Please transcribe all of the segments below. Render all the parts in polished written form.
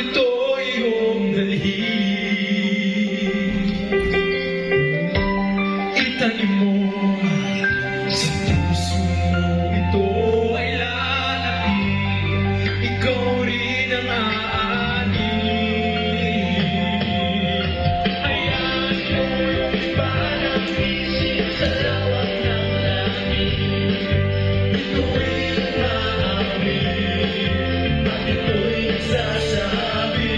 ito iyong dalhin. Itanim mo sa puso mo, ito ay lalaki. Ikaw rin ang aanin. Hayaan mo yung iba ng isip sa lawak ng langit. Ito'y umaamin at ito'y nagsasabi.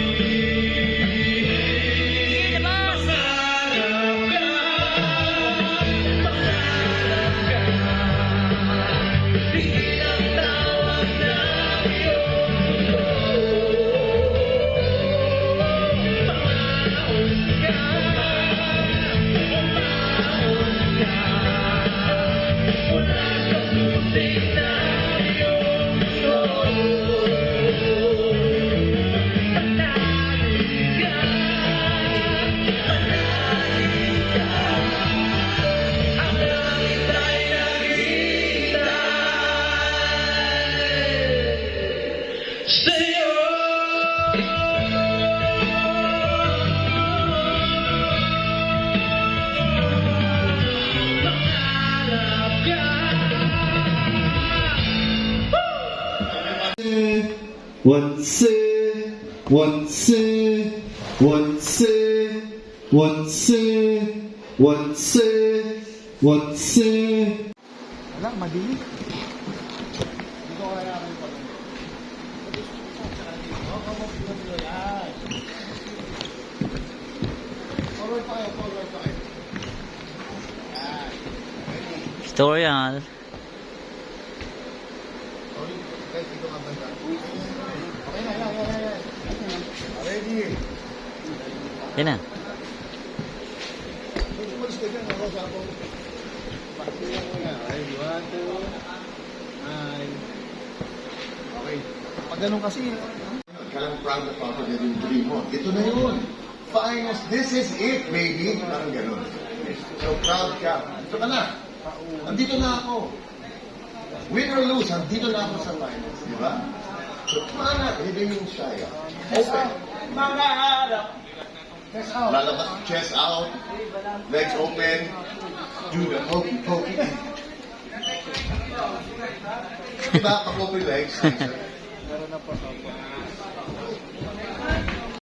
Pangarap ka, tingin ang tawag ng iyong mundo. Pamaon ka, umaon ka, wala kang munting na iyong gusto. Manalig ka, manalig ka, ang langit ay naghihintay sa'yo. Pangarap ka. Once, once, once, once, once, once. Wala, madilim. Hindi ko kaya kami pa rin. Forward pa kayo, forward pa kayo. Tutorial. Sorry, guys, dito ka banda. Okay na, yan. Ready. Yan na. Umalis ka dyan, ako sa ako. Pakilala mo yan. Okay, 1, 2, 9. Okay. Pag ganun kasi, Kailang proud na papa na yung dream mo. Ito na yun. Finest. This is it, baby. Parang ganun. So proud ka. Ito ka na. Andito na ako. Win or lose, andito na ako sa finest. Di ba? So, mana, hindi yung shy. Open. Lalabas, chest out. Legs open. Do the hokey pokey. Diba? Pag open legs. meron na po.